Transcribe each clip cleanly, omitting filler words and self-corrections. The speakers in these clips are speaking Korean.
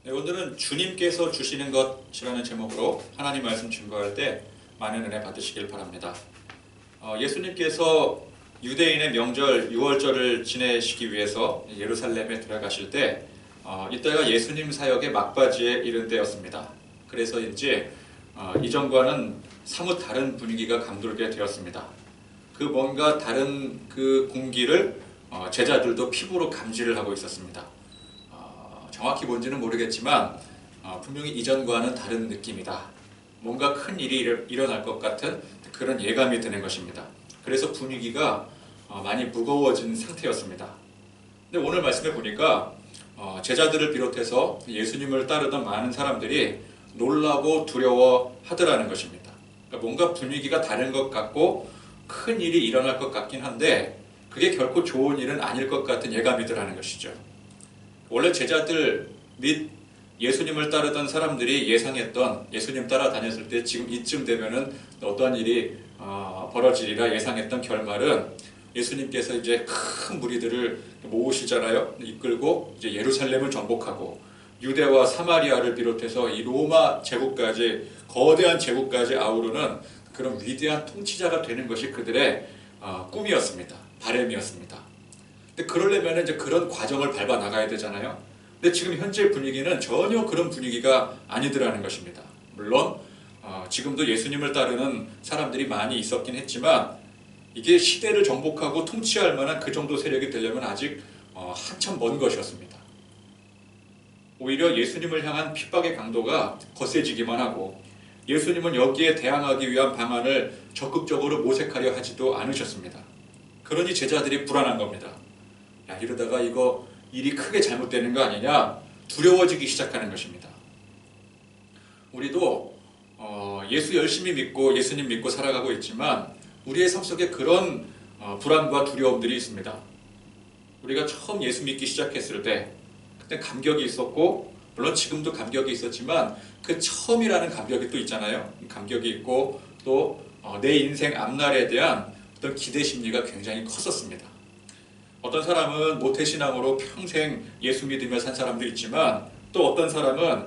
네, 오늘은 주님께서 주시는 것이라는 제목으로 하나님 말씀 증거할 때 많은 은혜 받으시길 바랍니다. 예수님께서 유대인의 명절 유월절을 지내시기 위해서 예루살렘에 들어가실 때 이때가 예수님 사역의 막바지에 이른 때였습니다. 그래서인지 이전과는 사뭇 다른 분위기가 감돌게 되었습니다. 그 뭔가 다른 그 공기를 제자들도 피부로 감지를 하고 있었습니다. 정확히 뭔지는 모르겠지만 분명히 이전과는 다른 느낌이다. 뭔가 큰 일이 일어날 것 같은 그런 예감이 드는 것입니다. 그래서 분위기가 많이 무거워진 상태였습니다. 근데 오늘 말씀에 보니까 제자들을 비롯해서 예수님을 따르던 많은 사람들이 놀라고 두려워하더라는 것입니다. 그러니까 뭔가 분위기가 다른 것 같고 큰 일이 일어날 것 같긴 한데 그게 결코 좋은 일은 아닐 것 같은 예감이더라는 것이죠. 원래 제자들 및 예수님을 따르던 사람들이 예상했던, 예수님 따라다녔을 때 지금 이쯤 되면은 어떠한 일이 벌어지리라 예상했던 결말은 예수님께서 이제 큰 무리들을 모으시잖아요. 이끌고 이제 예루살렘을 정복하고 유대와 사마리아를 비롯해서 이 로마 제국까지, 거대한 제국까지 아우르는 그런 위대한 통치자가 되는 것이 그들의 꿈이었습니다. 바람이었습니다. 근데 그러려면 이제 그런 과정을 밟아 나가야 되잖아요. 근데 지금 현재 분위기는 전혀 그런 분위기가 아니더라는 것입니다. 물론 지금도 예수님을 따르는 사람들이 많이 있었긴 했지만 이게 시대를 정복하고 통치할 만한 그 정도 세력이 되려면 아직 한참 먼 것이었습니다. 오히려 예수님을 향한 핍박의 강도가 거세지기만 하고 예수님은 여기에 대항하기 위한 방안을 적극적으로 모색하려 하지도 않으셨습니다. 그러니 제자들이 불안한 겁니다. 야, 이러다가 이거 일이 크게 잘못되는 거 아니냐? 두려워지기 시작하는 것입니다. 우리도 예수 열심히 믿고 예수님 믿고 살아가고 있지만 우리의 삶 속에 그런 불안과 두려움들이 있습니다. 우리가 처음 예수 믿기 시작했을 때 그때 감격이 있었고 물론 지금도 감격이 있었지만 그 처음이라는 감격이 또 있잖아요. 감격이 있고 또 내 인생 앞날에 대한 어떤 기대 심리가 굉장히 컸었습니다. 어떤 사람은 모태신앙으로 평생 예수 믿으며 산 사람도 있지만 또 어떤 사람은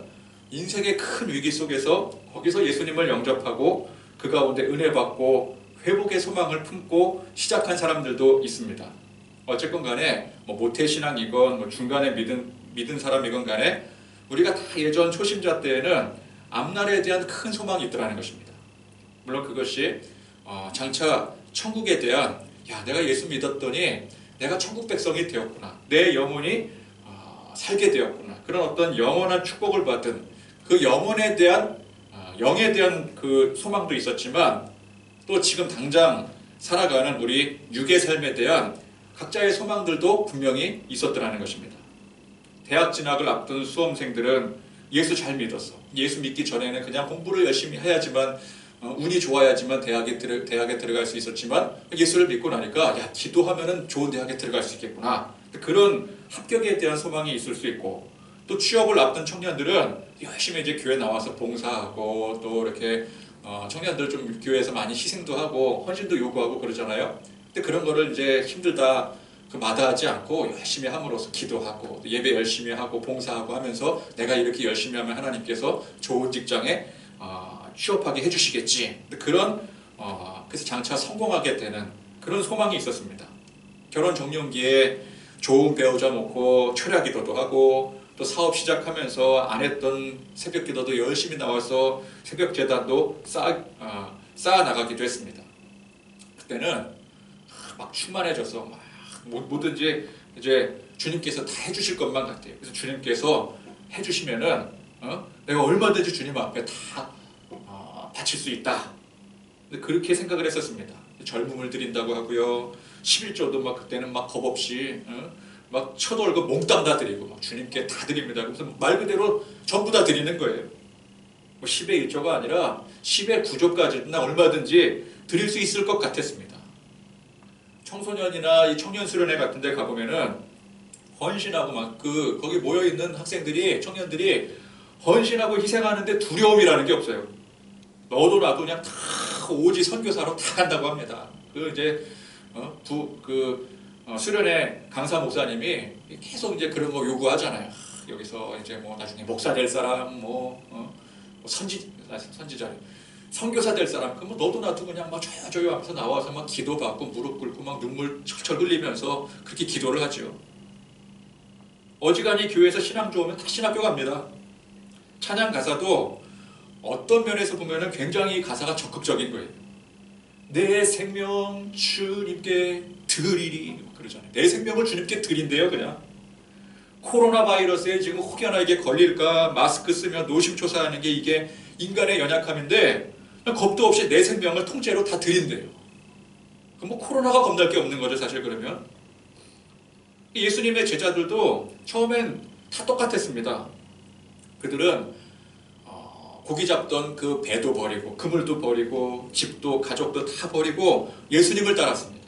인생의 큰 위기 속에서 거기서 예수님을 영접하고 그 가운데 은혜 받고 회복의 소망을 품고 시작한 사람들도 있습니다. 어쨌건 간에 모태신앙이건 중간에 믿은 사람이건 간에 우리가 다 예전 초심자 때에는 앞날에 대한 큰 소망이 있더라는 것입니다. 물론 그것이 장차 천국에 대한 내가 예수 믿었더니 내가 천국 백성이 되었구나. 내 영혼이 살게 되었구나. 그런 어떤 영원한 축복을 받은 그 영혼에 대한 영에 대한 그 소망도 있었지만 또 지금 당장 살아가는 우리 육의 삶에 대한 각자의 소망들도 분명히 있었더라는 것입니다. 대학 진학을 앞둔 수험생들은 예수 잘 믿었어. 예수 믿기 전에는 그냥 공부를 열심히 해야지만 운이 좋아야지만 대학에 들어갈 수 있었지만 예수를 믿고 나니까 기도하면은 좋은 대학에 들어갈 수 있겠구나. 그런 합격에 대한 소망이 있을 수 있고 또 취업을 앞둔 청년들은 열심히 이제 교회 나와서 봉사하고 또 이렇게 청년들 좀 교회에서 많이 희생도 하고 헌신도 요구하고 그러잖아요. 근데 그런 거를 이제 힘들다 마다하지 않고 열심히 함으로써 기도하고 예배 열심히 하고 봉사하고 하면서 내가 이렇게 열심히 하면 하나님께서 좋은 직장에 취업하게 해주시겠지. 그런 그래서 장차 성공하게 되는 그런 소망이 있었습니다. 결혼 정년기에 좋은 배우자 놓고 철야 기도도 하고 또 사업 시작하면서 안 했던 새벽 기도도 열심히 나와서 새벽 제단도 쌓아 나가기도 했습니다. 그때는 막 충만해져서 막 뭐든지 이제 주님께서 다 해주실 것만 같아요. 그래서 주님께서 해주시면은 내가 얼마든지 주님 앞에 다 바칠 수 있다. 그렇게 생각을 했었습니다. 젊음을 드린다고 하고요. 11조도 막 그때는 막 겁 없이 막 첫 월급 몽땅 다 드리고 막 주님께 다 드립니다. 그래서 말 그대로 전부 다 드리는 거예요. 10의 1조가 아니라 10의 9조까지 얼마든지 드릴 수 있을 것 같았습니다. 청소년이나 이 청년 수련회 같은 데 가보면은 헌신하고 막 거기 모여있는 학생들이, 청년들이 헌신하고 희생하는데 두려움이라는 게 없어요. 너도 나도 그냥 다 오지 선교사로 다 간다고 합니다. 이제 수련회 강사 목사님이 계속 이제 그런 거 요구하잖아요. 여기서 이제 뭐 나중에 목사 될 사람, 선지자, 선교사 될 사람, 그럼 뭐 너도 나도 그냥 막 조용조용 하면서 나와서 막 기도받고 무릎 꿇고 막 눈물 철철 흘리면서 그렇게 기도를 하죠. 어지간히 교회에서 신앙 좋으면 다 신학교 갑니다. 찬양 가사도 어떤 면에서 보면은 굉장히 가사가 적극적인 거예요. 내 생명 주님께 드리리 그러잖아요. 내 생명을 주님께 드린대요. 그냥 코로나 바이러스에 지금 혹여나 이게 걸릴까 마스크 쓰면 노심초사하는 게 이게 인간의 연약함인데 겁도 없이 내 생명을 통째로 다 드린대요. 그럼 뭐 코로나가 겁날 게 없는 거죠, 사실. 그러면 예수님의 제자들도 처음엔 다 똑같았습니다. 그들은 고기 잡던 그 배도 버리고 그물도 버리고 집도 가족도 다 버리고 예수님을 따랐습니다.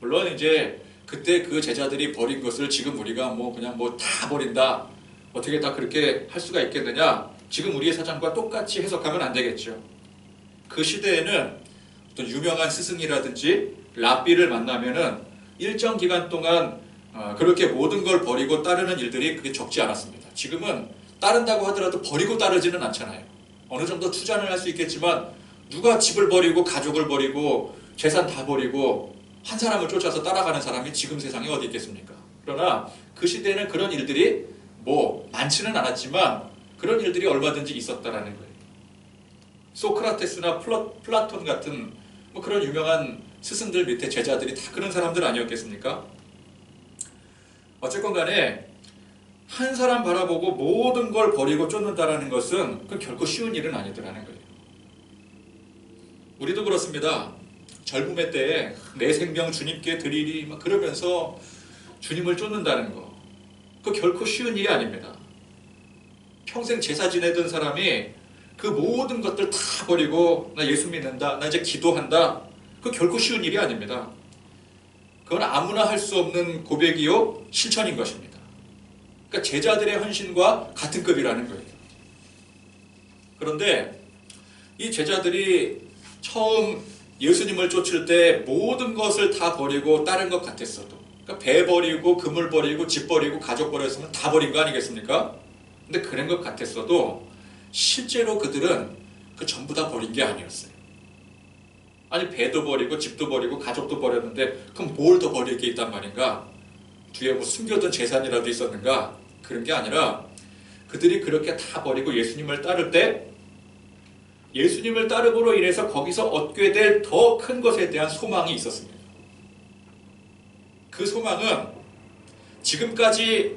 물론 이제 그때 그 제자들이 버린 것을 지금 우리가 뭐 그냥 뭐 다 버린다, 어떻게 다 그렇게 할 수가 있겠느냐, 지금 우리의 사상과 똑같이 해석하면 안 되겠죠. 그 시대에는 어떤 유명한 스승이라든지 랍비를 만나면은 일정 기간 동안 그렇게 모든 걸 버리고 따르는 일들이 그게 적지 않았습니다. 지금은 따른다고 하더라도 버리고 따르지는 않잖아요. 어느 정도 투자는 할 수 있겠지만 누가 집을 버리고 가족을 버리고 재산 다 버리고 한 사람을 쫓아서 따라가는 사람이 지금 세상에 어디 있겠습니까? 그러나 그 시대에는 그런 일들이 뭐 많지는 않았지만 그런 일들이 얼마든지 있었다라는 거예요. 소크라테스나 플라톤 같은 뭐 그런 유명한 스승들 밑에 제자들이 다 그런 사람들 아니었겠습니까? 어쨌건 간에 한 사람 바라보고 모든 걸 버리고 쫓는다라는 것은 그건 결코 쉬운 일은 아니더라는 거예요. 우리도 그렇습니다. 젊음의 때에 내 생명 주님께 드리리 막 그러면서 주님을 쫓는다는 거, 그거 결코 쉬운 일이 아닙니다. 평생 제사 지내던 사람이 그 모든 것들 다 버리고 나 예수 믿는다, 나 이제 기도한다, 그거 결코 쉬운 일이 아닙니다. 그건 아무나 할 수 없는 고백이요 실천인 것입니다. 그러니까 제자들의 헌신과 같은 급이라는 거예요. 그런데 이 제자들이 처음 예수님을 쫓을 때 모든 것을 다 버리고 따른 것 같았어도, 그러니까 배 버리고 그물 버리고 집 버리고 가족 버렸으면 다 버린 거 아니겠습니까? 근데 그런 것 같았어도 실제로 그들은 그 전부 다 버린 게 아니었어요. 아니 배도 버리고 집도 버리고 가족도 버렸는데 그럼 뭘 더 버릴 게 있단 말인가? 뒤에 뭐 숨겨둔 재산이라도 있었는가? 그런 게 아니라 그들이 그렇게 다 버리고 예수님을 따를 때 예수님을 따름으로 인해서 거기서 얻게 될 더 큰 것에 대한 소망이 있었습니다. 그 소망은 지금까지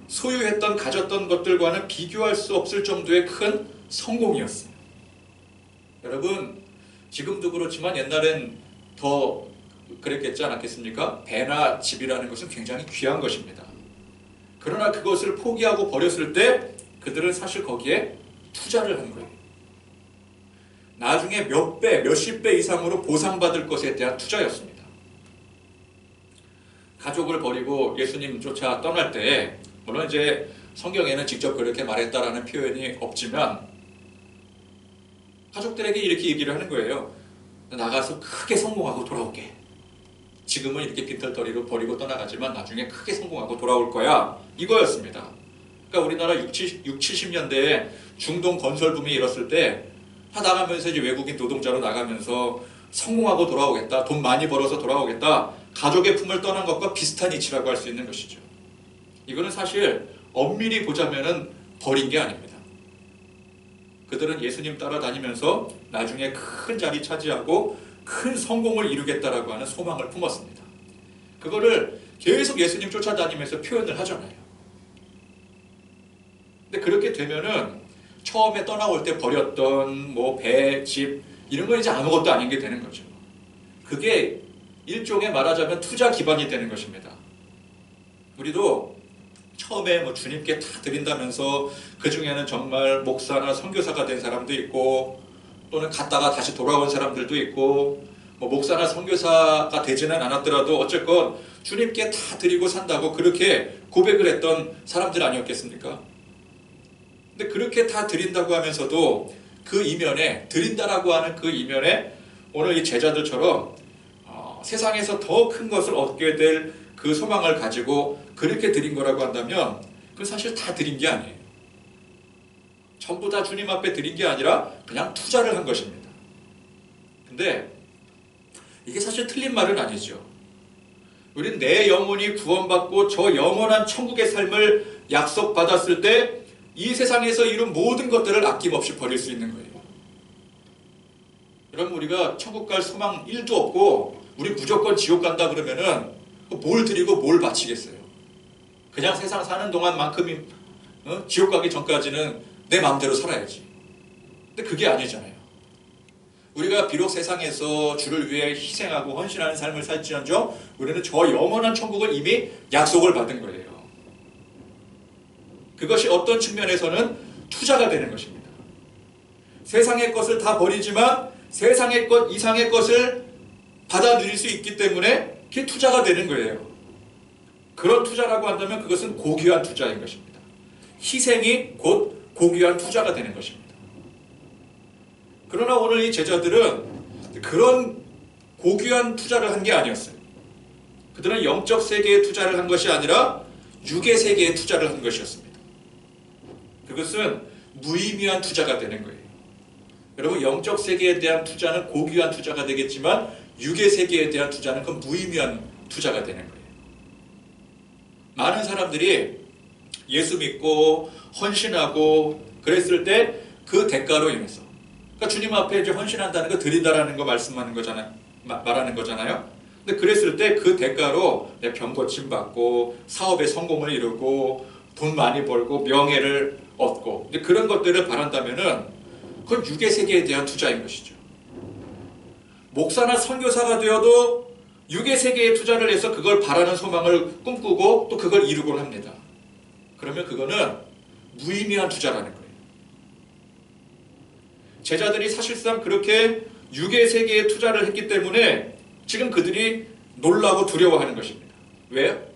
소유했던 가졌던 것들과는 비교할 수 없을 정도의 큰 성공이었어요. 여러분 지금도 그렇지만 옛날엔 더 그랬겠지 않았겠습니까? 배나 집이라는 것은 굉장히 귀한 것입니다. 그러나 그것을 포기하고 버렸을 때 그들은 사실 거기에 투자를 한 거예요. 나중에 몇 배, 몇십 배 이상으로 보상받을 것에 대한 투자였습니다. 가족을 버리고 예수님 쫓아 떠날 때, 물론 이제 성경에는 직접 그렇게 말했다라는 표현이 없지만 가족들에게 이렇게 얘기를 하는 거예요. 나가서 크게 성공하고 돌아올게. 지금은 이렇게 빈털터리로 버리고 떠나가지만 나중에 크게 성공하고 돌아올 거야. 이거였습니다. 그러니까 우리나라 60, 70년대에 중동 건설붐이 일었을 때 다 나가면서 이제 외국인 노동자로 나가면서 성공하고 돌아오겠다, 돈 많이 벌어서 돌아오겠다, 가족의 품을 떠난 것과 비슷한 이치라고 할 수 있는 것이죠. 이거는 사실 엄밀히 보자면은 버린 게 아닙니다. 그들은 예수님 따라다니면서 나중에 큰 자리 차지하고 큰 성공을 이루겠다라고 하는 소망을 품었습니다. 그거를 계속 예수님 쫓아다니면서 표현을 하잖아요. 근데 그렇게 되면은 처음에 떠나올 때 버렸던 뭐 배, 집 이런 건 이제 아무것도 아닌 게 되는 거죠. 그게 일종의 말하자면 투자 기반이 되는 것입니다. 우리도 처음에 뭐 주님께 다 드린다면서 그 중에는 정말 목사나 선교사가 된 사람도 있고 또는 갔다가 다시 돌아온 사람들도 있고 뭐 목사나 선교사가 되지는 않았더라도 어쨌건 주님께 다 드리고 산다고 그렇게 고백을 했던 사람들 아니었겠습니까? 근데 그렇게 다 드린다고 하면서도 그 이면에 드린다라고 하는 그 이면에 오늘 이 제자들처럼 세상에서 더 큰 것을 얻게 될 그 소망을 가지고 그렇게 드린 거라고 한다면 그건 사실 다 드린 게 아니에요. 전부 다 주님 앞에 드린 게 아니라 그냥 투자를 한 것입니다. 근데 이게 사실 틀린 말은 아니죠. 우리는 내 영혼이 구원받고 저 영원한 천국의 삶을 약속받았을 때 이 세상에서 이룬 모든 것들을 아낌없이 버릴 수 있는 거예요. 여러분, 우리가 천국 갈 소망 1도 없고 우리 무조건 지옥 간다 그러면은 뭘 드리고 뭘 바치겠어요? 그냥 세상 사는 동안만큼이 지옥 가기 전까지는 내 마음대로 살아야지. 근데 그게 아니잖아요. 우리가 비록 세상에서 주를 위해 희생하고 헌신하는 삶을 살지언정 우리는 저 영원한 천국을 이미 약속을 받은 거예요. 그것이 어떤 측면에서는 투자가 되는 것입니다. 세상의 것을 다 버리지만 세상의 것 이상의 것을 받아 누릴 수 있기 때문에 그게 투자가 되는 거예요. 그런 투자라고 한다면 그것은 고귀한 투자인 것입니다. 희생이 곧 고귀한 투자가 되는 것입니다. 그러나 오늘 이 제자들은 그런 고귀한 투자를 한 게 아니었어요. 그들은 영적 세계에 투자를 한 것이 아니라 육의 세계에 투자를 한 것이었습니다. 그것은 무의미한 투자가 되는 거예요. 여러분, 영적 세계에 대한 투자는 고귀한 투자가 되겠지만 육의 세계에 대한 투자는 그 무의미한 투자가 되는 거예요. 많은 사람들이 예수 믿고 헌신하고 그랬을 때 그 대가로 인해서, 그러니까 주님 앞에 이제 헌신한다는 거 드린다라는 거 말씀하는 거잖아요. 말하는 거잖아요. 근데 그랬을 때 그 대가로 내 병 고침 받고 사업에 성공을 이루고 돈 많이 벌고 명예를 얻고 이제 그런 것들을 바란다면은 그건 육의 세계에 대한 투자인 것이죠. 목사나 선교사가 되어도 육의 세계에 투자를 해서 그걸 바라는 소망을 꿈꾸고 또 그걸 이루곤 합니다. 그러면 그거는 무의미한 투자라는 거예요. 제자들이 사실상 그렇게 육의 세계에 투자를 했기 때문에 지금 그들이 놀라고 두려워하는 것입니다. 왜요?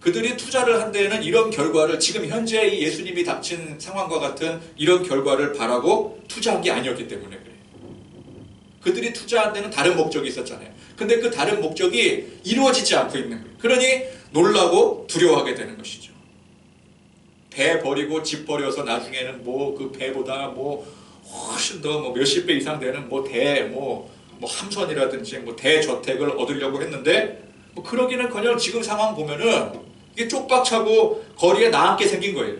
그들이 투자를 한 데에는 이런 결과를, 지금 현재 이 예수님이 닥친 상황과 같은 이런 결과를 바라고 투자한 게 아니었기 때문에 그래요. 그들이 투자한 데는 다른 목적이 있었잖아요. 근데 그 다른 목적이 이루어지지 않고 있는 거예요. 그러니 놀라고 두려워하게 되는 것이죠. 배 버리고 집 버려서 나중에는 뭐 그 배보다 뭐 훨씬 더 뭐 몇십 배 이상 되는 뭐 함선이라든지 뭐 대저택을 얻으려고 했는데 뭐 그러기는커녕 지금 상황 보면은 이게 쪽박차고 거리에 나앉게 생긴 거예요.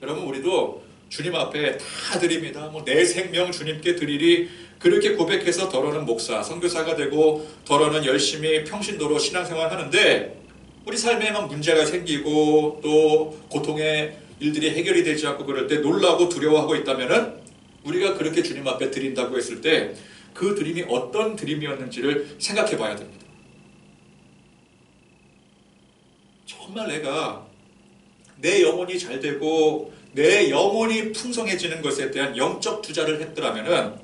여러분, 우리도 주님 앞에 다 드립니다. 뭐 내 생명 주님께 드리리, 그렇게 고백해서 더러는 목사, 선교사가 되고 더러는 열심히 평신도로 신앙생활 하는데 우리 삶에 막 문제가 생기고 또 고통의 일들이 해결이 되지 않고 그럴 때 놀라고 두려워하고 있다면은 우리가 그렇게 주님 앞에 드린다고 했을 때 그 드림이 어떤 드림이었는지를 생각해 봐야 됩니다. 정말 내가 내 영혼이 잘 되고 내 영혼이 풍성해지는 것에 대한 영적 투자를 했더라면은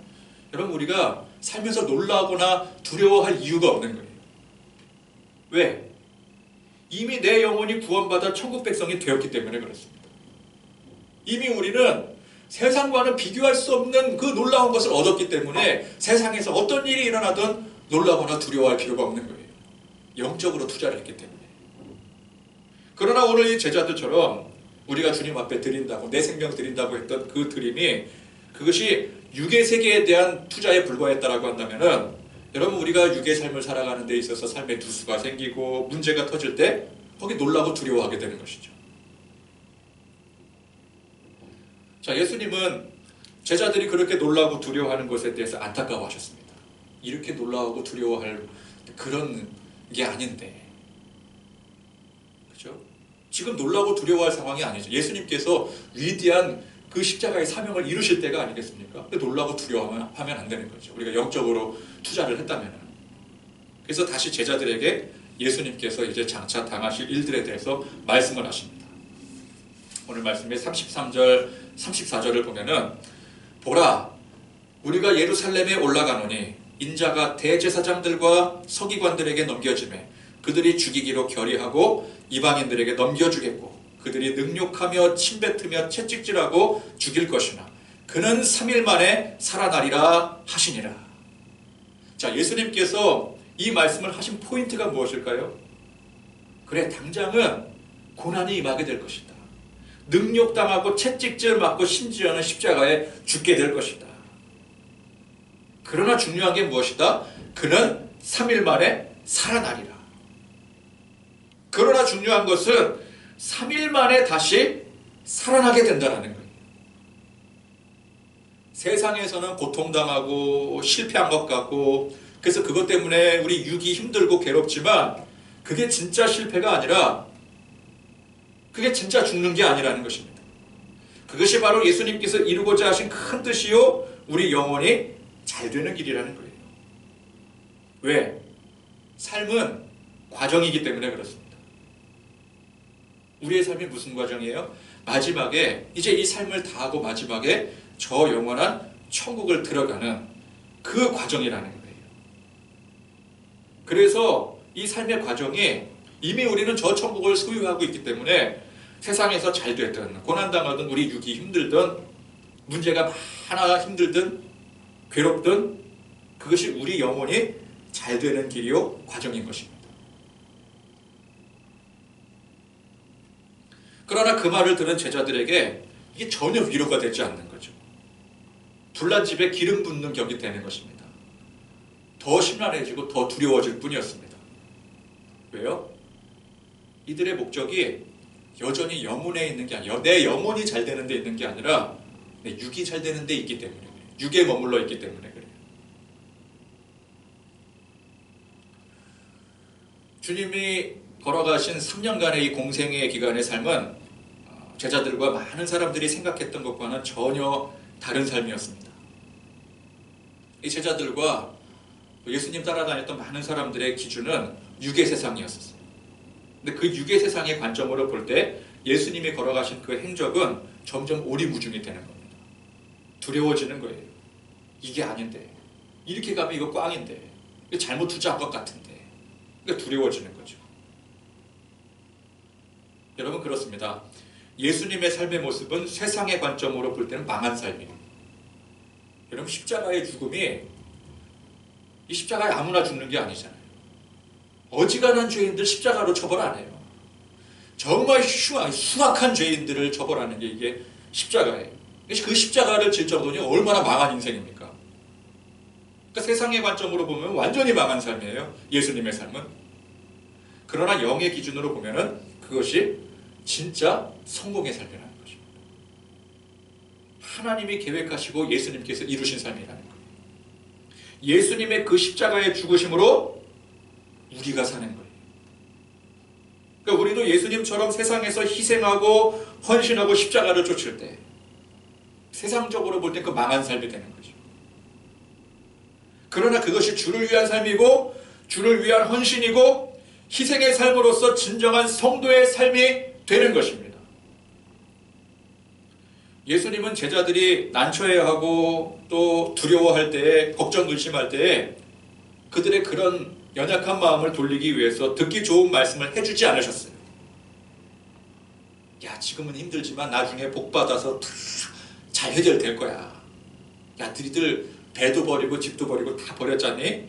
여러분, 우리가 살면서 놀라거나 두려워할 이유가 없는 거예요. 왜? 이미 내 영혼이 구원받아 천국 백성이 되었기 때문에 그렇습니다. 이미 우리는 세상과는 비교할 수 없는 그 놀라운 것을 얻었기 때문에 세상에서 어떤 일이 일어나든 놀라거나 두려워할 필요가 없는 거예요. 영적으로 투자를 했기 때문에. 그러나 오늘 이 제자들처럼 우리가 주님 앞에 드린다고, 내 생명 드린다고 했던 그 드림이 그것이 육의 세계에 대한 투자에 불과했다라고 한다면은 여러분, 우리가 육의 삶을 살아가는 데 있어서 삶의 두수가 생기고 문제가 터질 때 거기 놀라고 두려워하게 되는 것이죠. 자, 예수님은 제자들이 그렇게 놀라고 두려워하는 것에 대해서 안타까워하셨습니다. 이렇게 놀라고 두려워할 그런 게 아닌데, 그렇죠? 지금 놀라고 두려워할 상황이 아니죠. 예수님께서 위대한 그 십자가의 사명을 이루실 때가 아니겠습니까? 근데 놀라고 두려워하면 안 되는 거죠. 우리가 영적으로 투자를 했다면. 그래서 다시 제자들에게 예수님께서 이제 장차 당하실 일들에 대해서 말씀을 하십니다. 오늘 말씀의 33절, 34절을 보면은 보라, 우리가 예루살렘에 올라가노니 인자가 대제사장들과 서기관들에게 넘겨지매 그들이 죽이기로 결의하고 이방인들에게 넘겨주겠고 그들이 능욕하며 침뱉으며 채찍질하고 죽일 것이나 그는 3일 만에 살아나리라 하시니라. 자, 예수님께서 이 말씀을 하신 포인트가 무엇일까요? 그래, 당장은 고난이 임하게 될 것이다. 능욕당하고 채찍질 맞고 심지어는 십자가에 죽게 될 것이다. 그러나 중요한 게 무엇이다? 그는 3일 만에 살아나리라. 그러나 중요한 것은 3일 만에 다시 살아나게 된다는 거예요. 세상에서는 고통당하고 실패한 것 같고 그래서 그것 때문에 우리 육이 힘들고 괴롭지만 그게 진짜 실패가 아니라 그게 진짜 죽는 게 아니라는 것입니다. 그것이 바로 예수님께서 이루고자 하신 큰 뜻이요 우리 영혼이 잘 되는 길이라는 거예요. 왜? 삶은 과정이기 때문에 그렇습니다. 우리의 삶이 무슨 과정이에요? 마지막에 이제 이 삶을 다하고 마지막에 저 영원한 천국을 들어가는 그 과정이라는 거예요. 그래서 이 삶의 과정이 이미 우리는 저 천국을 소유하고 있기 때문에 세상에서 잘 됐든 고난당하든 우리 육이 힘들든 문제가 많아 힘들든 괴롭든 그것이 우리 영혼이 잘 되는 길이요 과정인 것입니다. 그러나 그 말을 들은 제자들에게 이게 전혀 위로가 되지 않는 거죠. 불난 집에 기름 붓는 격이 되는 것입니다. 더 심란해지고 더 두려워질 뿐이었습니다. 왜요? 이들의 목적이 여전히 영혼에 있는 게 아니라 내 영혼이 잘 되는 데 있는 게 아니라 내 육이 잘 되는 데 있기 때문에 그래요. 육에 머물러 있기 때문에 그래요. 주님이 걸어가신 3년간의 이 공생의 기간의 삶은 제자들과 많은 사람들이 생각했던 것과는 전혀 다른 삶이었습니다. 이 제자들과 예수님 따라다녔던 많은 사람들의 기준은 육의 세상이었어요. 근데 그 육의 세상의 관점으로 볼 때 예수님이 걸어가신 그 행적은 점점 오리무중이 되는 겁니다. 두려워지는 거예요. 이게 아닌데. 이렇게 가면 이거 꽝인데. 이거 잘못 투자한 것 같은데. 그러니까 두려워지는 거죠. 여러분 그렇습니다. 예수님의 삶의 모습은 세상의 관점으로 볼 때는 망한 삶이에요. 여러분 십자가의 죽음이 이 십자가에 아무나 죽는 게 아니잖아요. 어지간한 죄인들 십자가로 처벌 안 해요. 정말 흉악한 죄인들을 처벌하는 게 이게 십자가예요. 그 십자가를 질 정도니 얼마나 망한 인생입니까? 그러니까 세상의 관점으로 보면 완전히 망한 삶이에요. 예수님의 삶은. 그러나 영의 기준으로 보면은 그것이 진짜 성공의 삶이라는 것입니다. 하나님이 계획하시고 예수님께서 이루신 삶이라는 거예요. 예수님의 그 십자가의 죽으심으로 우리가 사는 거예요. 그러니까 우리도 예수님처럼 세상에서 희생하고 헌신하고 십자가를 쫓을 때 세상적으로 볼 때 그 망한 삶이 되는 거죠. 그러나 그것이 주를 위한 삶이고 주를 위한 헌신이고 희생의 삶으로서 진정한 성도의 삶이 되는 것입니다. 예수님은 제자들이 난처해하고 또 두려워할 때에 걱정 의심할 때에 그들의 그런 연약한 마음을 돌리기 위해서 듣기 좋은 말씀을 해주지 않으셨어요. 야 지금은 힘들지만 나중에 복받아서 잘 해결될 거야. 야 너희들 배도 버리고 집도 버리고 다 버렸잖니?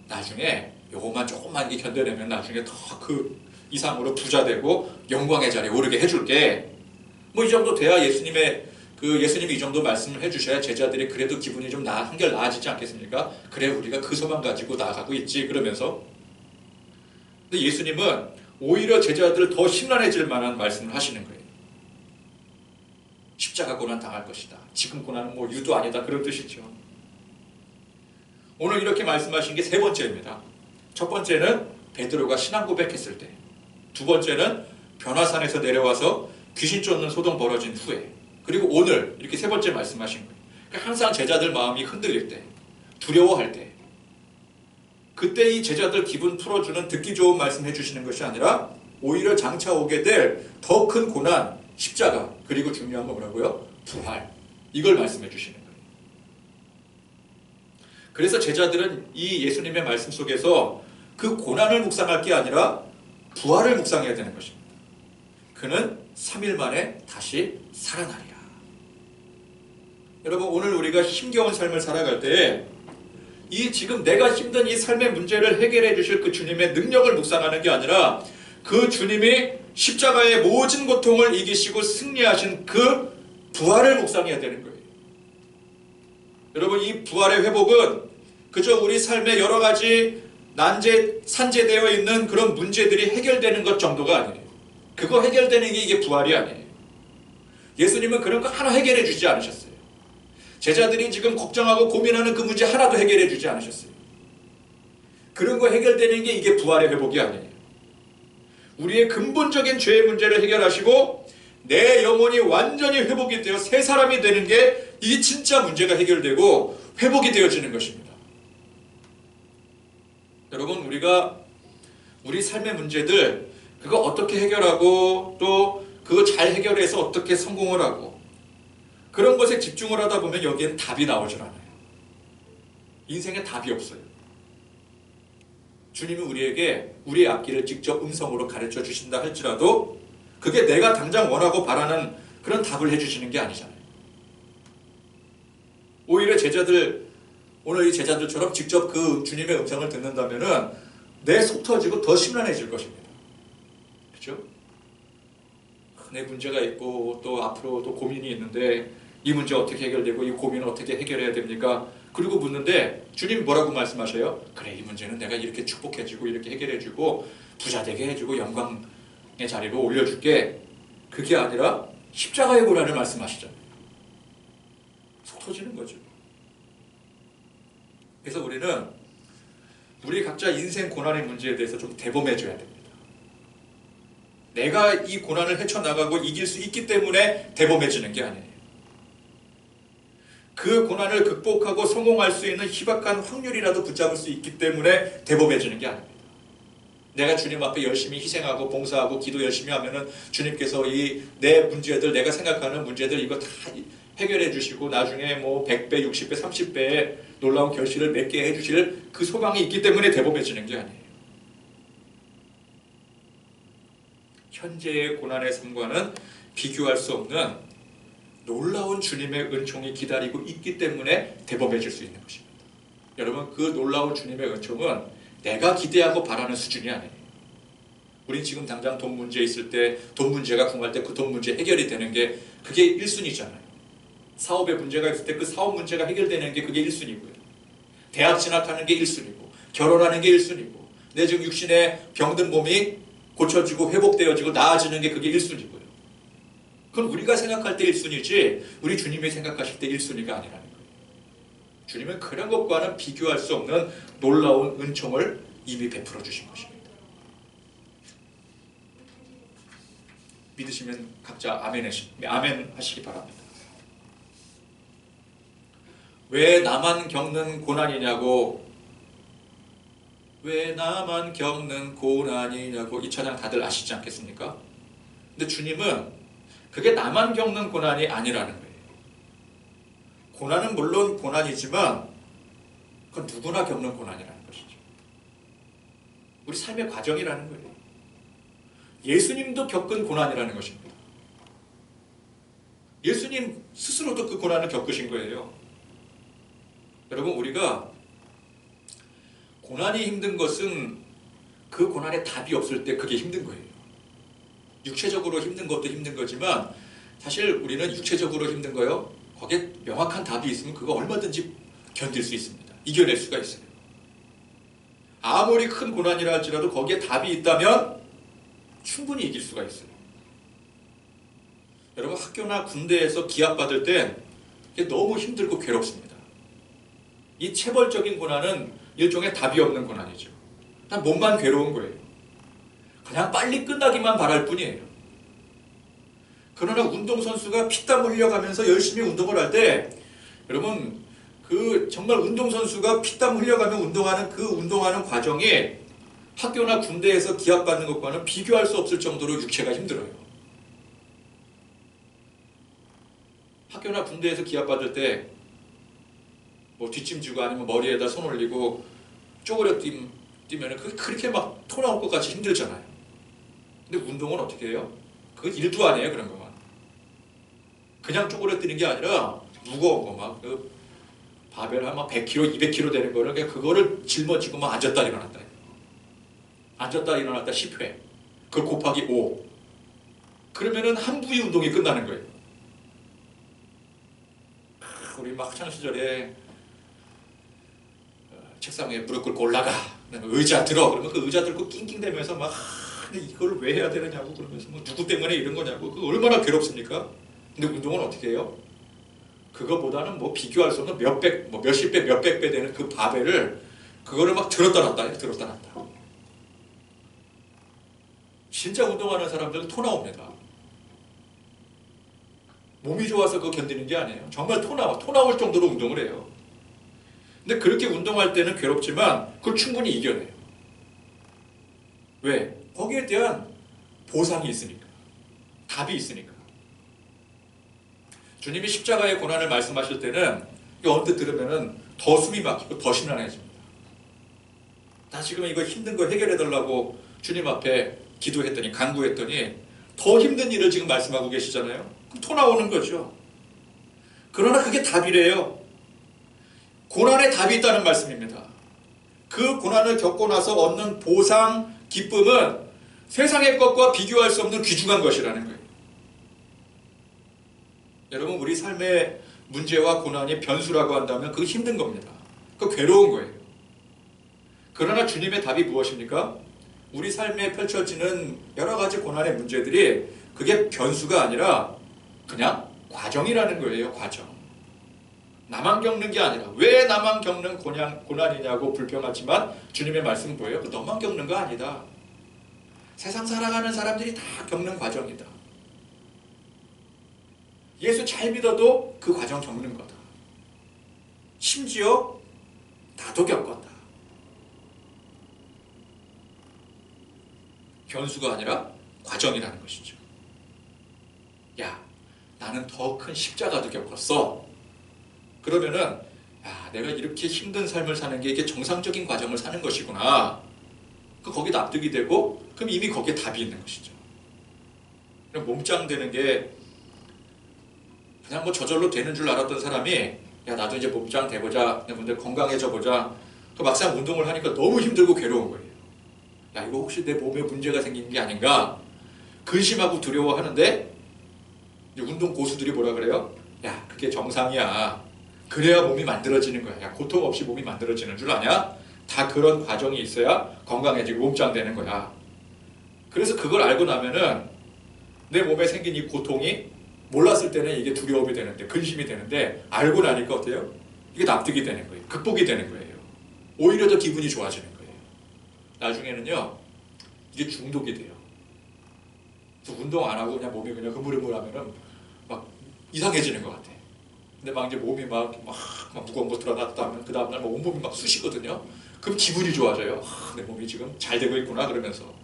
나중에 요것만 조금만 견뎌내면 나중에 더 그 이상으로 부자 되고 영광의 자리에 오르게 해줄게. 뭐 이 정도 돼야 예수님이 이 정도 말씀을 해주셔야 제자들이 그래도 기분이 좀 한결 나아지지 않겠습니까? 그래 우리가 그 소망 가지고 나아가고 있지 그러면서. 근데 예수님은 오히려 제자들을 더 심란해질 만한 말씀을 하시는 거예요. 십자가 고난 당할 것이다. 지금 고난은 뭐 유도 아니다 그런 뜻이죠. 오늘 이렇게 말씀하신 게 세 번째입니다. 첫 번째는 베드로가 신앙 고백했을 때, 두 번째는 변화산에서 내려와서 귀신 쫓는 소동 벌어진 후에, 그리고 오늘 이렇게 세 번째 말씀하신 거예요. 그러니까 항상 제자들 마음이 흔들릴 때, 두려워할 때, 그때 이 제자들 기분 풀어주는 듣기 좋은 말씀 해주시는 것이 아니라 오히려 장차 오게 될 더 큰 고난, 십자가, 그리고 중요한 건 뭐라고요? 부활. 이걸 말씀해 주시는 거예요. 그래서 제자들은 이 예수님의 말씀 속에서 그 고난을 묵상할 게 아니라 부활을 묵상해야 되는 것입니다. 그는 3일 만에 다시 살아나리라. 여러분 오늘 우리가 힘겨운 삶을 살아갈 때 이 지금 내가 힘든 이 삶의 문제를 해결해 주실 그 주님의 능력을 묵상하는 게 아니라 그 주님이 십자가의 모든 고통을 이기시고 승리하신 그 부활을 묵상해야 되는 거예요. 여러분, 이 부활의 회복은 그저 우리 삶에 여러 가지 산재되어 있는 그런 문제들이 해결되는 것 정도가 아니에요. 그거 해결되는 게 이게 부활이 아니에요. 예수님은 그런 거 하나 해결해 주지 않으셨어요. 제자들이 지금 걱정하고 고민하는 그 문제 하나도 해결해 주지 않으셨어요. 그런 거 해결되는 게 이게 부활의 회복이 아니에요. 우리의 근본적인 죄의 문제를 해결하시고 내 영혼이 완전히 회복이 되어 새 사람이 되는 게 이 진짜 문제가 해결되고 회복이 되어지는 것입니다. 여러분, 우리가 우리 삶의 문제들 그거 어떻게 해결하고 또 그거 잘 해결해서 어떻게 성공을 하고 그런 것에 집중을 하다 보면 여기에는 답이 나오질 않아요. 인생에 답이 없어요. 주님은 우리에게 우리의 앞길을 직접 음성으로 가르쳐 주신다 할지라도 그게 내가 당장 원하고 바라는 그런 답을 해주시는 게 아니잖아요. 오히려 오늘 이 제자들처럼 직접 그 주님의 음성을 듣는다면은 내 속 터지고 더 심란해질 것입니다. 그렇죠? 내 문제가 있고 또 앞으로 또 고민이 있는데 이 문제 어떻게 해결되고 이 고민을 어떻게 해결해야 됩니까? 그리고 묻는데 주님이 뭐라고 말씀하셔요? 그래, 이 문제는 내가 이렇게 축복해주고 이렇게 해결해주고 부자 되게 해주고 영광의 자리로 올려줄게. 그게 아니라 십자가의 고난을 말씀하시잖아요. 속 터지는 거죠. 그래서 우리 각자 인생 고난의 문제에 대해서 좀 대범해져야 됩니다. 내가 이 고난을 헤쳐나가고 이길 수 있기 때문에 대범해지는 게 아니에요. 그 고난을 극복하고 성공할 수 있는 희박한 확률이라도 붙잡을 수 있기 때문에 대범해지는 게 아닙니다. 내가 주님 앞에 열심히 희생하고 봉사하고 기도 열심히 하면은 주님께서 이 내 문제들, 내가 생각하는 문제들 이거 다 해결해 주시고 나중에 뭐 100배, 60배, 30배의 놀라운 결실을 맺게 해주실 그 소망이 있기 때문에 대범해지는 게 아니에요. 현재의 고난의 삶과는 비교할 수 없는 놀라운 주님의 은총이 기다리고 있기 때문에 대범해질 수 있는 것입니다. 여러분, 그 놀라운 주님의 은총은 내가 기대하고 바라는 수준이 아니에요. 우린 지금 당장 돈 문제 있을 때 돈 문제가 궁할 때 그 돈 문제 해결이 되는 게 그게 1순위잖아요. 사업에 문제가 있을 때 그 사업 문제가 해결되는 게 그게 1순위고요. 대학 진학하는 게 1순위고 결혼하는 게 1순위고 내 지금 육신에 병든 몸이 고쳐지고 회복되어지고 나아지는 게 그게 1순위고요. 그건 우리가 생각할 때 1순위지 우리 주님이 생각하실 때 1순위가 아니라는 거예요. 주님은 그런 것과는 비교할 수 없는 놀라운 은총을 이미 베풀어 주신 것입니다. 믿으시면 각자 아멘 하시기 바랍니다. 왜 나만 겪는 고난이냐고, 왜 나만 겪는 고난이냐고, 이 찬양 다들 아시지 않겠습니까? 근데 주님은 그게 나만 겪는 고난이 아니라는 거예요. 고난은 물론 고난이지만 그건 누구나 겪는 고난이라는 것이죠. 우리 삶의 과정이라는 거예요. 예수님도 겪은 고난이라는 것입니다. 예수님 스스로도 그 고난을 겪으신 거예요. 여러분, 우리가 고난이 힘든 것은 그 고난에 답이 없을 때 그게 힘든 거예요. 육체적으로 힘든 것도 힘든 거지만 사실 우리는 육체적으로 힘든 거요, 거기에 명확한 답이 있으면 그거 얼마든지 견딜 수 있습니다. 이겨낼 수가 있어요. 아무리 큰 고난이라 할지라도 거기에 답이 있다면 충분히 이길 수가 있어요. 여러분, 학교나 군대에서 기합받을 땐 이게 너무 힘들고 괴롭습니다. 이 체벌적인 고난은 일종의 답이 없는 고난이죠. 그냥 몸만 괴로운 거예요. 그냥 빨리 끝나기만 바랄 뿐이에요. 그러나 운동선수가 피땀 흘려가면서 열심히 운동을 할 때, 여러분, 정말 운동선수가 피땀 흘려가며 운동하는 과정이 학교나 군대에서 기합받는 것과는 비교할 수 없을 정도로 육체가 힘들어요. 학교나 군대에서 기합받을 때 뭐 뒷짐지고 아니면 머리에다 손 올리고 쪼그려 뛰면 그렇게 막 토 나올 것 같이 힘들잖아요. 근데 운동은 어떻게 해요? 그건 일도 아니에요, 그런 거만. 그냥 쪼그려 뛰는 게 아니라 무거운 거 막 바벨 한 100kg, 200kg 되는 거를 그냥 그거를 짊어지고 막 앉았다 일어났다 10회. 그걸 곱하기 5. 그러면은 한 부위 운동이 끝나는 거예요. 우리 막 학창 시절에 책상 위에 무릎 꿇고 올라가, 의자 들어, 그러면 그 의자 들고 낑낑대면서 막 근데 이걸 왜 해야 되느냐고 그러면서 뭐 누구 때문에 이런 거냐고, 그 얼마나 괴롭습니까? 근데 운동은 어떻게 해요? 그거보다는 뭐 비교할 수 없는 몇백, 뭐 몇십 배, 몇백 배 되는 그 바벨을 그거를 막 들었다 놨다 해요. 들었다 놨다. 진짜 운동하는 사람들은 토 나옵니다. 몸이 좋아서 그거 견디는 게 아니에요. 정말 토 나올 정도로 운동을 해요. 근데 그렇게 운동할 때는 괴롭지만 그걸 충분히 이겨내요. 왜? 거기에 대한 보상이 있으니까. 답이 있으니까. 주님이 십자가의 고난을 말씀하실 때는 언뜻 들으면은 더 숨이 막히고 더 심란해집니다. 나 지금 이거 힘든 거 해결해달라고 주님 앞에 기도했더니, 간구했더니 더 힘든 일을 지금 말씀하고 계시잖아요. 그럼 토 나오는 거죠. 그러나 그게 답이래요. 고난에 답이 있다는 말씀입니다. 그 고난을 겪고 나서 얻는 보상, 기쁨은 세상의 것과 비교할 수 없는 귀중한 것이라는 거예요. 여러분, 우리 삶의 문제와 고난이 변수라고 한다면 그거 힘든 겁니다. 그거 괴로운 거예요. 그러나 주님의 답이 무엇입니까? 우리 삶에 펼쳐지는 여러 가지 고난의 문제들이 그게 변수가 아니라 그냥 과정이라는 거예요. 과정. 나만 겪는 게 아니라, 왜 나만 겪는 고난이냐고 불평하지만 주님의 말씀은 뭐예요? 너만 겪는 거 아니다. 세상 살아가는 사람들이 다 겪는 과정이다. 예수 잘 믿어도 그 과정 겪는 거다. 심지어 나도 겪었다. 변수가 아니라 과정이라는 것이죠. 야, 나는 더 큰 십자가도 겪었어. 그러면은 야, 내가 이렇게 힘든 삶을 사는 게 이게 정상적인 과정을 사는 것이구나. 거기에 납득이 되고 그럼 이미 거기에 답이 있는 것이죠. 그냥 몸짱되는 게 그냥 뭐 저절로 되는 줄 알았던 사람이 야, 나도 이제 몸짱 되보자, 내가 건강해져 보자. 그 막상 운동을 하니까 너무 힘들고 괴로운 거예요. 야, 이거 혹시 내 몸에 문제가 생긴 게 아닌가? 근심하고 두려워하는데 이제 운동 고수들이 뭐라 그래요? 야, 그게 정상이야. 그래야 몸이 만들어지는 거야. 야, 고통 없이 몸이 만들어지는 줄 아냐? 다 그런 과정이 있어야 건강해지고 몸짱 되는 거야. 그래서 그걸 알고 나면은 내 몸에 생긴 이 고통이 몰랐을 때는 이게 두려움이 되는데, 근심이 되는데, 알고 나니까 어때요? 이게 납득이 되는 거예요. 극복이 되는 거예요. 오히려 더 기분이 좋아지는 거예요. 나중에는요, 이게 중독이 돼요. 그래서 운동 안 하고 그냥 몸이 그냥 흐물흐물하면은 막 이상해지는 것 같아. 근데 막 이제 몸이 막 무거운 거 들어놨다 하면 그 다음날 막 온몸이 막 쑤시거든요. 그럼 기분이 좋아져요. 내 몸이 지금 잘 되고 있구나 그러면서.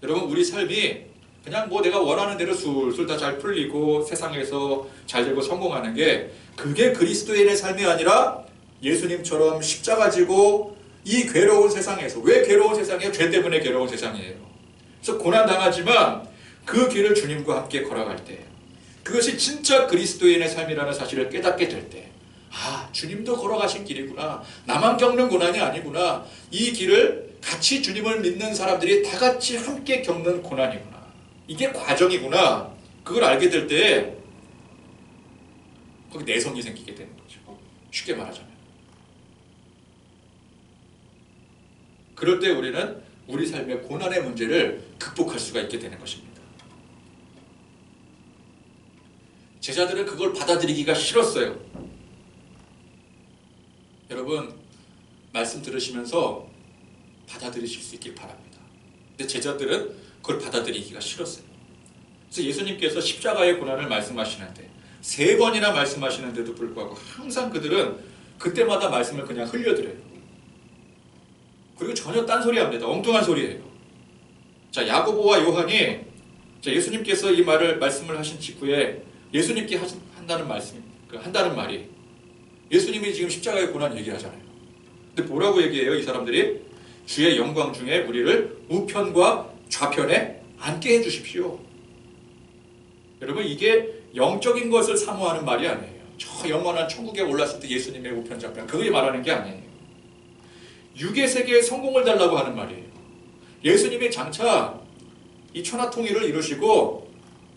여러분, 우리 삶이 그냥 뭐 내가 원하는 대로 술술 다 잘 풀리고 세상에서 잘 되고 성공하는 게 그게 그리스도인의 삶이 아니라 예수님처럼 십자가 지고 이 괴로운 세상에서, 왜 괴로운 세상이에요? 죄 때문에 괴로운 세상이에요. 그래서 고난당하지만 그 길을 주님과 함께 걸어갈 때, 그것이 진짜 그리스도인의 삶이라는 사실을 깨닫게 될 때, 아, 주님도 걸어가신 길이구나. 나만 겪는 고난이 아니구나. 이 길을 같이 주님을 믿는 사람들이 다 같이 함께 겪는 고난이구나. 이게 과정이구나. 그걸 알게 될 때 거기 내성이 생기게 되는 거죠. 쉽게 말하자면. 그럴 때 우리는 우리 삶의 고난의 문제를 극복할 수가 있게 되는 것입니다. 제자들은 그걸 받아들이기가 싫었어요. 여러분, 말씀 들으시면서 받아들이실 수 있길 바랍니다. 근데 제자들은 그걸 받아들이기가 싫었어요. 그래서 예수님께서 십자가의 고난을 말씀하시는데 3번이나 말씀하시는데도 불구하고 항상 그들은 그때마다 말씀을 그냥 흘려드려요. 그리고 전혀 딴소리 합니다. 엉뚱한 소리예요. 자, 야고보와 요한이 예수님께서 이 말씀을 하신 직후에 예수님께 한다는 말이, 예수님이 지금 십자가의 고난 얘기하잖아요. 근데 뭐라고 얘기해요? 이 사람들이 주의 영광 중에 우리를 우편과 좌편에 앉게 해주십시오. 여러분, 이게 영적인 것을 사모하는 말이 아니에요. 저 영원한 천국에 올랐을 때 예수님의 우편 좌편, 그걸 말하는 게 아니에요. 육의 세계에 성공을 달라고 하는 말이에요. 예수님이 장차 이 천하 통일을 이루시고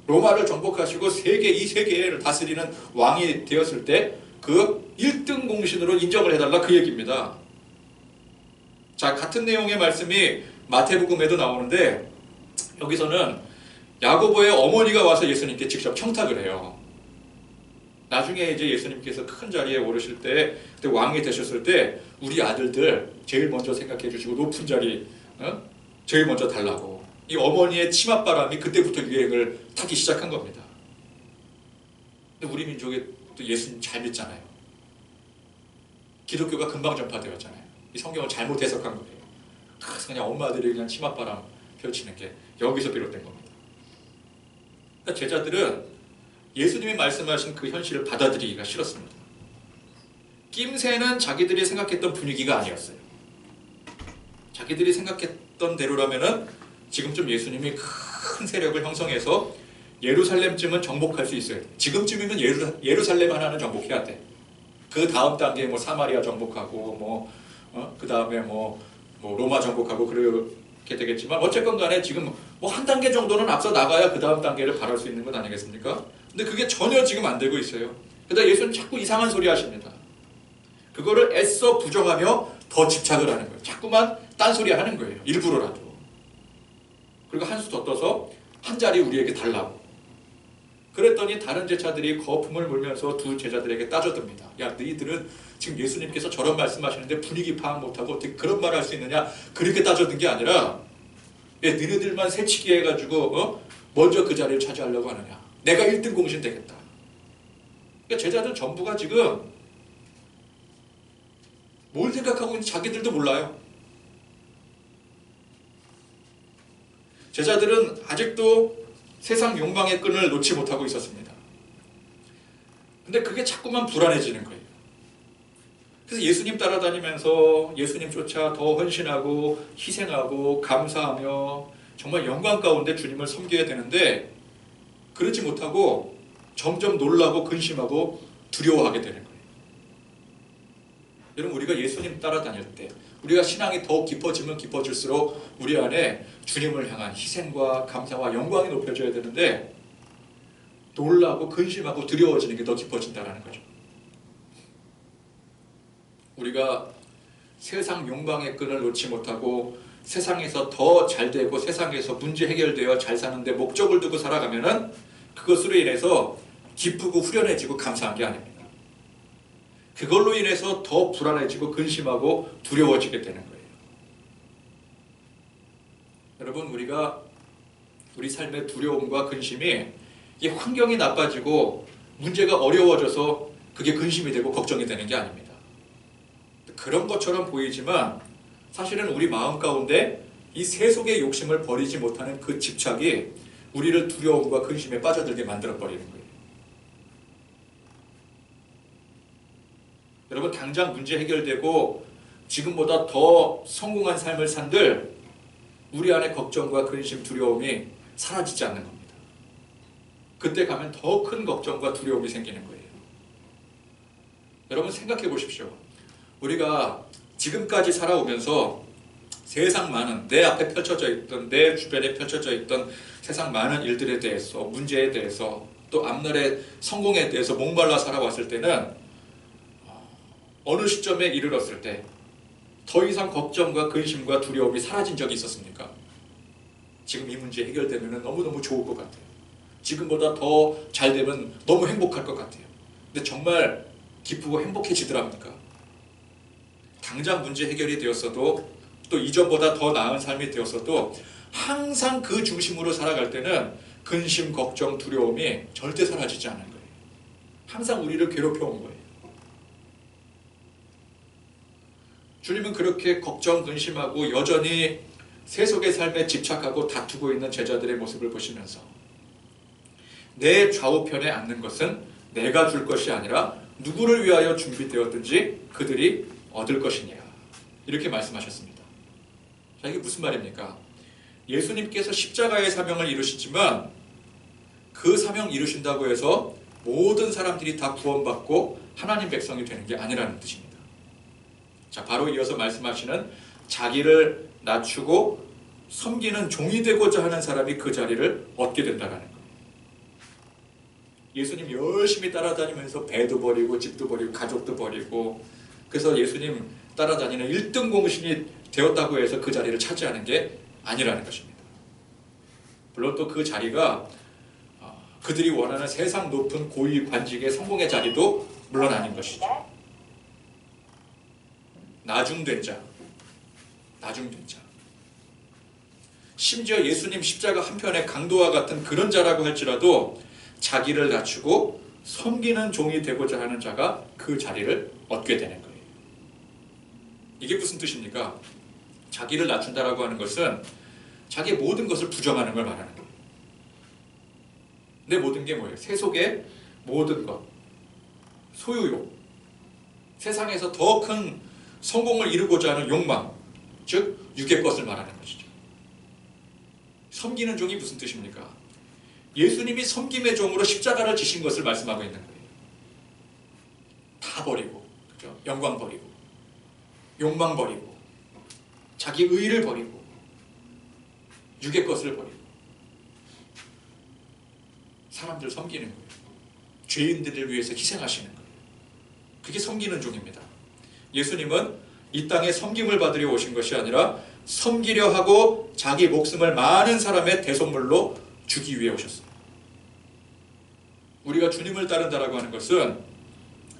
로마를 정복하시고 이 세계를 다스리는 왕이 되었을 때 그 1등 공신으로 인정을 해달라 그 얘기입니다. 자, 같은 내용의 말씀이 마태복음에도 나오는데 여기서는 야고보의 어머니가 와서 예수님께 직접 청탁을 해요. 나중에 이제 예수님께서 큰 자리에 오르실 때, 그때 왕이 되셨을 때 우리 아들들 제일 먼저 생각해 주시고 높은 자리 제일 먼저 달라고. 이 어머니의 치맛바람이 그때부터 유행을 타기 시작한 겁니다. 근데 우리 민족에 또 예수님 잘 믿잖아요. 기독교가 금방 전파되었잖아요. 이 성경을 잘못 해석한 거예요. 그래서 그냥 엄마들이 그냥 치맛바람 펼치는 게 여기서 비롯된 겁니다. 그러니까 제자들은 예수님이 말씀하신 그 현실을 받아들이기가 싫었습니다. 낌새는 자기들이 생각했던 분위기가 아니었어요. 자기들이 생각했던 대로라면은 지금쯤 예수님이 큰 세력을 형성해서 예루살렘쯤은 정복할 수 있어요. 지금쯤이면 예루살렘 하나는 정복해야 돼. 그 다음 단계에 뭐 사마리아 정복하고 그 다음에 뭐 로마 정복하고 그렇게 되겠지만 어쨌건 간에 지금 뭐 한 단계 정도는 앞서 나가야 그 다음 단계를 바랄 수 있는 것 아니겠습니까? 근데 그게 전혀 지금 안 되고 있어요. 그러다 예수는 자꾸 이상한 소리 하십니다. 그거를 애써 부정하며 더 집착을 하는 거예요. 자꾸만 딴소리 하는 거예요. 일부러라도. 그리고 한 수 더 떠서 한 자리 우리에게 달라고. 그랬더니 다른 제자들이 거품을 물면서 두 제자들에게 따져듭니다. 야, 너희들은 지금 예수님께서 저런 말씀하시는데 분위기 파악 못하고 어떻게 그런 말을 할 수 있느냐, 그렇게 따져든 게 아니라 너희들만 새치기 해가지고 먼저 그 자리를 차지하려고 하느냐, 내가 1등 공신 되겠다. 그러니까 제자들 전부가 지금 뭘 생각하고 있는지 자기들도 몰라요. 제자들은 아직도 세상 욕망의 끈을 놓지 못하고 있었습니다. 근데 그게 자꾸만 불안해지는 거예요. 그래서 예수님 따라다니면서 예수님 쫓아 더 헌신하고 희생하고 감사하며 정말 영광 가운데 주님을 섬겨야 되는데 그러지 못하고 점점 놀라고 근심하고 두려워하게 되는 거예요. 여러분, 우리가 예수님 따라다닐 때 우리가 신앙이 더욱 깊어지면 깊어질수록 우리 안에 주님을 향한 희생과 감사와 영광이 높여져야 되는데 놀라고 근심하고 두려워지는 게 더 깊어진다는 거죠. 우리가 세상 욕망의 끈을 놓지 못하고 세상에서 더 잘되고 세상에서 문제 해결되어 잘 사는데 목적을 두고 살아가면은 그것으로 인해서 기쁘고 후련해지고 감사한 게 아닙니다. 그걸로 인해서 더 불안해지고 근심하고 두려워지게 되는 거예요. 여러분, 우리가 우리 삶의 두려움과 근심이 이 환경이 나빠지고 문제가 어려워져서 그게 근심이 되고 걱정이 되는 게 아닙니다. 그런 것처럼 보이지만 사실은 우리 마음 가운데 이 세속의 욕심을 버리지 못하는 그 집착이 우리를 두려움과 근심에 빠져들게 만들어버리는 거예요. 여러분, 당장 문제 해결되고 지금보다 더 성공한 삶을 산들 우리 안에 걱정과 근심, 두려움이 사라지지 않는 겁니다. 그때 가면 더 큰 걱정과 두려움이 생기는 거예요. 여러분, 생각해 보십시오. 우리가 지금까지 살아오면서 세상 많은 내 앞에 펼쳐져 있던, 내 주변에 펼쳐져 있던 세상 많은 일들에 대해서, 문제에 대해서, 또 앞날의 성공에 대해서 목말라 살아왔을 때는 어느 시점에 이르렀을 때 더 이상 걱정과 근심과 두려움이 사라진 적이 있었습니까? 지금 이 문제 해결되면 너무너무 좋을 것 같아요. 지금보다 더 잘되면 너무 행복할 것 같아요. 근데 정말 기쁘고 행복해지더랍니까? 당장 문제 해결이 되었어도 또 이전보다 더 나은 삶이 되었어도 항상 그 중심으로 살아갈 때는 근심, 걱정, 두려움이 절대 사라지지 않는 거예요. 항상 우리를 괴롭혀온 거예요. 주님은 그렇게 걱정, 근심하고 여전히 세속의 삶에 집착하고 다투고 있는 제자들의 모습을 보시면서 내 좌우편에 앉는 것은 내가 줄 것이 아니라 누구를 위하여 준비되었든지 그들이 얻을 것이냐, 이렇게 말씀하셨습니다. 자, 이게 무슨 말입니까? 예수님께서 십자가의 사명을 이루시지만 그 사명 이루신다고 해서 모든 사람들이 다 구원받고 하나님 백성이 되는 게 아니라는 뜻입니다. 자, 바로 이어서 말씀하시는 자기를 낮추고 섬기는 종이 되고자 하는 사람이 그 자리를 얻게 된다는 거예요. 예수님 열심히 따라다니면서 배도 버리고 집도 버리고 가족도 버리고, 그래서 예수님 따라다니는 1등 공신이 되었다고 해서 그 자리를 차지하는 게 아니라는 것입니다. 물론 또 그 자리가 그들이 원하는 세상 높은 고위 관직의 성공의 자리도 물론 아닌 것이죠. 나중된 자. 심지어 예수님 십자가 한편의 강도와 같은 그런 자라고 할지라도 자기를 낮추고 섬기는 종이 되고자 하는 자가 그 자리를 얻게 되는 거예요. 이게 무슨 뜻입니까? 자기를 낮춘다라고 하는 것은 자기의 모든 것을 부정하는 걸 말하는 거예요. 내 모든 게 뭐예요? 세속의 모든 것, 소유욕, 세상에서 더 큰 성공을 이루고자 하는 욕망, 즉 육의 것을 말하는 것이죠. 섬기는 종이 무슨 뜻입니까? 예수님이 섬김의 종으로 십자가를 지신 것을 말씀하고 있는 거예요. 다 버리고, 그렇죠? 영광 버리고, 욕망 버리고, 자기 의를 버리고, 육의 것을 버리고, 사람들 섬기는 거예요. 죄인들을 위해서 희생하시는 거예요. 그게 섬기는 종입니다. 예수님은 이 땅에 섬김을 받으려 오신 것이 아니라 섬기려 하고 자기 목숨을 많은 사람의 대속물로 주기 위해 오셨어요. 우리가 주님을 따른다라고 하는 것은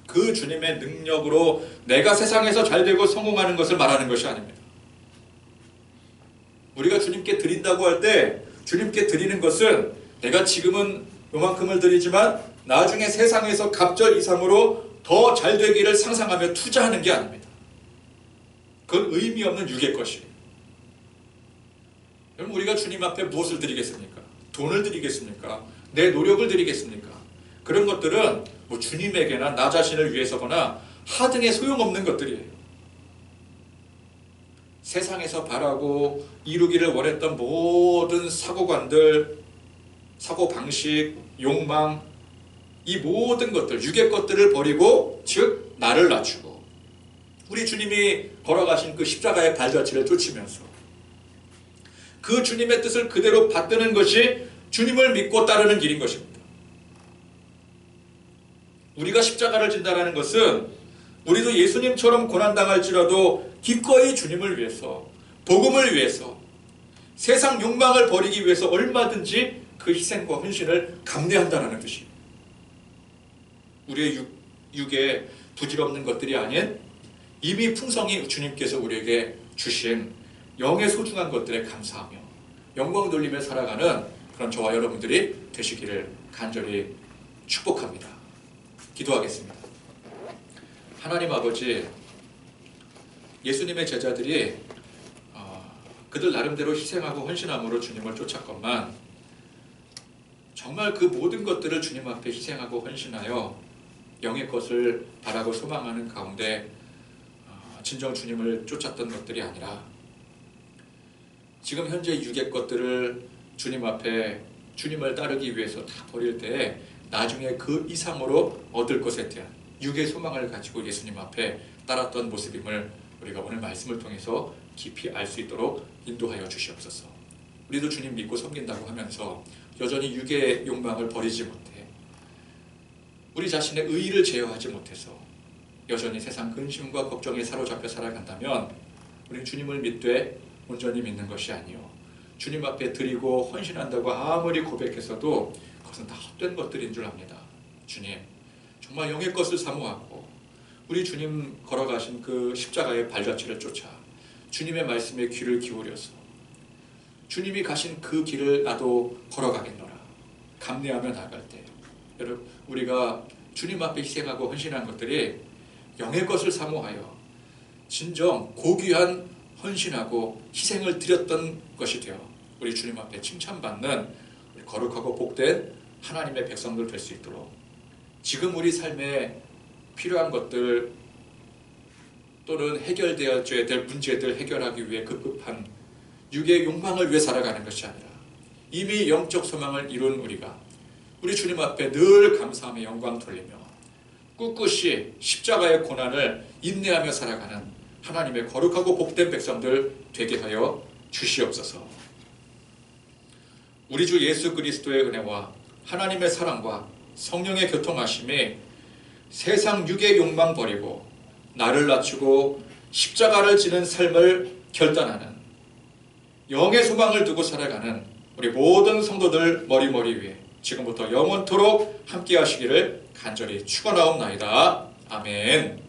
그 주님의 능력으로 내가 세상에서 잘되고 성공하는 것을 말하는 것이 아닙니다. 우리가 주님께 드린다고 할 때 주님께 드리는 것은 내가 지금은 요만큼을 드리지만 나중에 세상에서 갑절 이상으로 더 잘되기를 상상하며 투자하는 게 아닙니다. 그건 의미 없는 육의 것이에요. 그럼 우리가 주님 앞에 무엇을 드리겠습니까? 돈을 드리겠습니까? 내 노력을 드리겠습니까? 그런 것들은 뭐 주님에게나 나 자신을 위해서거나 하등에 소용없는 것들이에요. 세상에서 바라고 이루기를 원했던 모든 사고관들, 사고방식, 욕망, 이 모든 것들, 육의 것들을 버리고, 즉 나를 낮추고 우리 주님이 걸어가신 그 십자가의 발자취를 쫓으면서 그 주님의 뜻을 그대로 받드는 것이 주님을 믿고 따르는 길인 것입니다. 우리가 십자가를 진다는 것은 우리도 예수님처럼 고난당할지라도 기꺼이 주님을 위해서, 복음을 위해서, 세상 욕망을 버리기 위해서 얼마든지 그 희생과 헌신을 감내한다는 뜻이에요. 우리의 육에 부질없는 것들이 아닌 이미 풍성히 주님께서 우리에게 주신 영의 소중한 것들에 감사하며 영광 돌리며 살아가는 그런 저와 여러분들이 되시기를 간절히 축복합니다. 기도하겠습니다. 하나님 아버지, 예수님의 제자들이 그들 나름대로 희생하고 헌신함으로 주님을 쫓았건만 정말 그 모든 것들을 주님 앞에 희생하고 헌신하여 영의 것을 바라고 소망하는 가운데 진정 주님을 쫓았던 것들이 아니라 지금 현재 육의 것들을 주님 앞에 주님을 따르기 위해서 다 버릴 때에 나중에 그 이상으로 얻을 것에 대한 육의 소망을 가지고 예수님 앞에 따랐던 모습임을 우리가 오늘 말씀을 통해서 깊이 알 수 있도록 인도하여 주시옵소서. 우리도 주님 믿고 섬긴다고 하면서 여전히 육의 욕망을 버리지 못해 우리 자신의 의의를 제어하지 못해서 여전히 세상 근심과 걱정에 사로잡혀 살아간다면 우리는 주님을 믿되 온전히 믿는 것이 아니요 주님 앞에 드리고 헌신한다고 아무리 고백해서도 그것은 다 헛된 것들인 줄 압니다. 주님, 정말 영의 것을 사모하고 우리 주님 걸어가신 그 십자가의 발자취를 쫓아 주님의 말씀에 귀를 기울여서 주님이 가신 그 길을 나도 걸어가겠노라 감내하며 나아갈 때 여러분, 우리가 주님 앞에 희생하고 헌신한 것들이 영의 것을 사모하여 진정 고귀한 헌신하고 희생을 드렸던 것이 되어 우리 주님 앞에 칭찬받는 우리 거룩하고 복된 하나님의 백성들 될 수 있도록 지금 우리 삶에 필요한 것들 또는 해결되어야 될 문제들 해결하기 위해 급급한 육의 욕망을 위해 살아가는 것이 아니라 이미 영적 소망을 이룬 우리가 우리 주님 앞에 늘 감사하며 영광 돌리며 꿋꿋이 십자가의 고난을 인내하며 살아가는 하나님의 거룩하고 복된 백성들 되게 하여 주시옵소서. 우리 주 예수 그리스도의 은혜와 하나님의 사랑과 성령의 교통하심이 세상 육의 욕망 버리고 나를 낮추고 십자가를 지는 삶을 결단하는 영의 소망을 두고 살아가는 우리 모든 성도들 머리머리 위에 지금부터 영원토록 함께 하시기를 간절히 축원하옵나이다. 아멘.